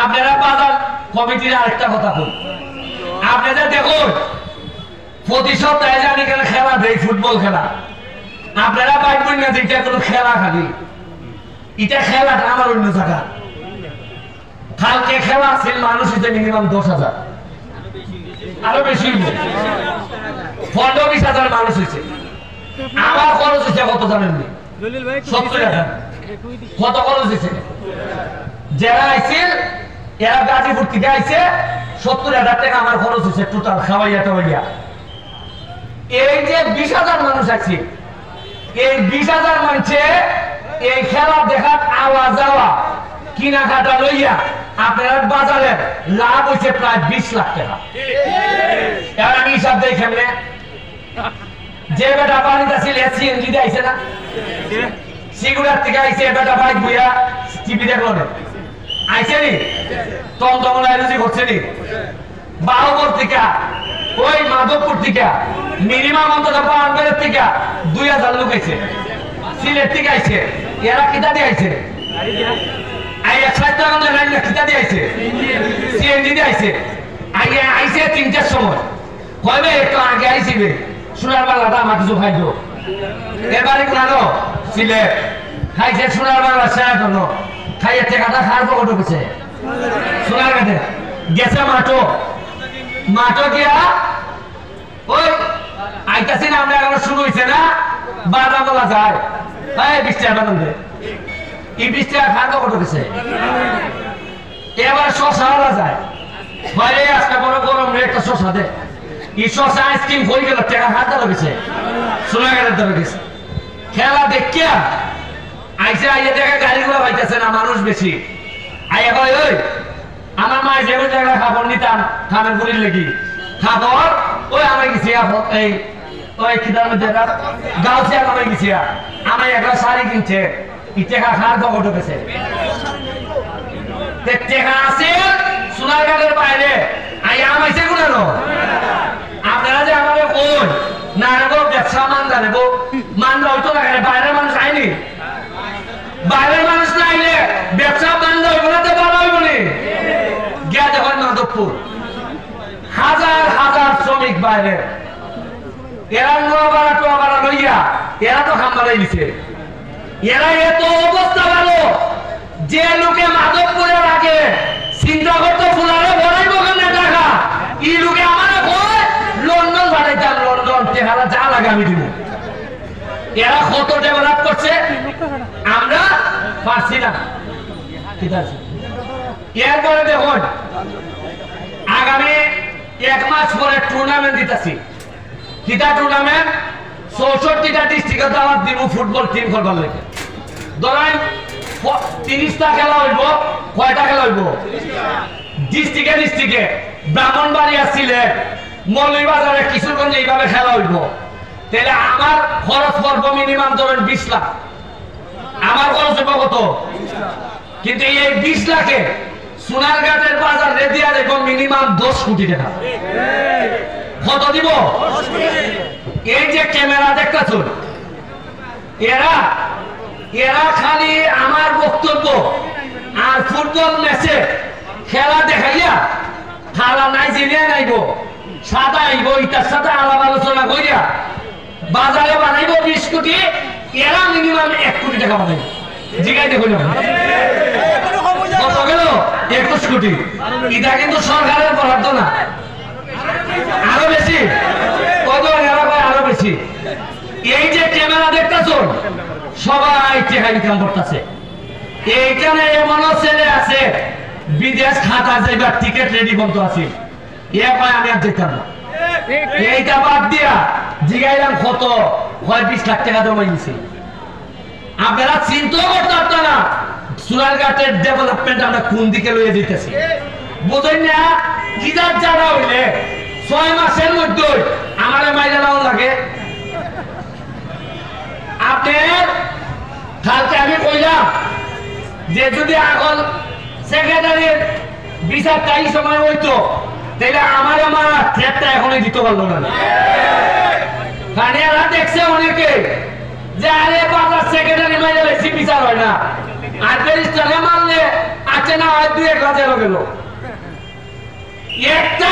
আপনারা বাজার কমিটির আরেকটা কথা বল, আপনারা দেখুন প্রতি সপ্তাহে জানি কেন খেলা দেয়, ফুটবল খেলা। আপনারা পাইবেন না যে এটা কোনো খেলা, খালি এটা খেলাটা আমার অন্য জায়গা। কালকে খেলা আছে, মানুষ হইতে মিনিমাম 10,000, আরো বেশি 15-20,000 মানুষ হয়েছে। আমার খরচ হয়েছে কত জানেননি? 70,000। কত খরচ হয়েছে? যারা আইছে এরা গাজীপুর থেকে আইছে, 70,000 টাকা আমার খরচ হয়েছে টোটাল খাওয়াইয়া টাওয়াইয়া। এই যে 20,000 মানুষ আছে, এই 20,000 মানুষে এই খেলা দেখার আওয়া যাওয়া কিনাকাটা লইয়া আপনার বাজারে লাভ হয়েছে প্রায় 20 লাখ টাকা। এবার আমি হিসাব দেই কেমনে? যে বেটা পানিতে ছিল সিএনজি দিয়ে আইছে না, সিগুড়ার থেকে আইছে বেটা বাইক বইয়া টিভি দেখলো না, আইছে নি টমটমলা এনার্জি করছে নি, বাহুপুর থেকে ওই মাধবপুর থেকে মিনিমাম অন্তত পাহাড়ের থেকে 2,000 লোক আইছে, সিলেট থেকে আইছে। এরা কিতা দিয়ে আইছে? আই 1 টাকা লাইন কিতা দিয়ে আইছে? সিএনজি দিয়ে আইছে। আইছে 3টার সময়, কইবে একটু আগে আইছিবে সোনার বাংলাটা আমার কিছু খাইতো। এবারে কোনানো সিলেট খাইছে সোনার বাংলা সেরা জন্য খাইয়ে টাকাটা খার পকেটে গেছে সোনার ঘাটে গেছে মাঠো গিয়া ওই আইতাছি না আমরা এখন শুরু হয়েছে না, বারবার বলা যায় এই 20 টাকা বেতন দে, এই 20 টাকা খার পকেটে গেছে। এবার শশা বলা যায়, বাইরে আজকে বড় গরম রে একটা শশা দে, এই শশা আইসক্রিম হয়ে গেল টাকা হাত ধরে গেছে, সোনা গাড়ি ধরে গেছে। খেলা দেখিয়া আইসে আইয়া দেখে গাড়িগুলো পাইতেছে না, মানুষ বেশি। আইয়া কয় ওই আমার মা যে জায়গায় খাবার নিতাম খামের গুড়ির লেগি খাবার, ওই আমার গেছি এই ওই খিদার মধ্যে গাউছিয়া নামে গেছি, আমার একটা শাড়ি কিনছে, ই টাকা খার পকেটে গেছে। টাকা আছে সোনারঘাটের বাইরে, আইয়া আমাইছে কোনানো। আপনারা যে আমাদের কোন না রেবো ব্যবসা মান জানেবো, মান হইতো না, বাইরের মানুষ আইনি, বাইরের মানুষ না আইলে ব্যবসা মান হইব না, তো ভালো হইব নি। গিয়া দেখেন মাধবপুর হাজার হাজার শ্রমিক বাইরে, এরা নোয়াবাড়া লইয়া এরা তো খাম্বালাই দিছে। এরা এত অবস্থা ভালো যে লোকে মাধবপুরের আগে চিন্তা করতো ফুলারে বড়াইব কেন টাকা, এই লোকে আমার লন্ডন পাঠাইতাম, লন্ডন টেহারা যা লাগে আমি দিব। এরা কত ডেভেলপ করছে, আমরা পারছি না। ঠিক আছে, এরপরে দেখুন আগামী 1 মাস পরে টুর্নামেন্ট দিতেছি। কিতা টুর্নামেন্ট? 64টা ডিস্ট্রিক্টে দাওয়াত দিব ফুটবল টিম করবার লাগে। ধরেন 30টা খেলা হইব, কয়টা খেলা হইব? ডিস্ট্রিক্টে ব্রাহ্মণবাড়িয়া, সিলেট, মৌলভীবাজারে, কিশোরগঞ্জে এইভাবে খেলা হইব। তাহলে আমার খরচ পড়বো মিনিমাম ধরেন 20 লাখ। আমার খরচ হইব কত? কিন্তু এই 20 লাখে সোনারঘাটের বাজার রেডিয়া দেখো মিনিমাম 10 কোটি টাকা। কত দিব? এই যে ক্যামেরা দেখতেছ, এরা খালি আমার বক্তব্য আর ফুটবল ম্যাচে খেলা দেখাইয়া খেলা নাই জেনে নাইব, সাদা আইব, ইটার সাথে আলাপ আলোচনা করিয়া বাজারে বানাইব 20 কোটি, এরা মিনিমাম 1 কোটি টাকা বানাইব। জিগাই দেখুন কত গেল? 21 কোটি। এটা কিন্তু সরকারের বরাদ্দ না, আরো বেশি। কত আরো বেশি। এই যে ক্যামেরা দেখতেছ সবাই টাকা ইনকাম করতেছে। এইখানে এমনও ছেলে আছে বিদেশ খাতা যাইবার টিকিট রেডি বন্ধ আছে, আমি আর দেখতাম না। এইটা বাদ দিয়া জিগাইলাম কত, 20 লাখ টাকা জমাই দিছে। আপনারা চিন্তাও করতে পারতেন না সোনারঘাটের ডেভেলপমেন্ট আমরা কোন দিকে লইয়ে দিতেছি, বুঝেন না? গিজার যারা হইলে 6 মাসের মধ্যে আমার মাইরা নাও লাগে। আপনার কালকে আমি কইলাম যে যদি এখন সেক্রেটারির বিচারটা এই সময় হইতো তাহলে আমার থ্রেটটা এখনই দিতে পারলো না। কারণ এরা দেখছে অনেকে যে আরে বাজার সেক্রেটারি মাইলে বেশি বিচার হয় না, আর ব্যারিস্টারে মারলে আছে না হয় দুই এক লাখ গেল একটা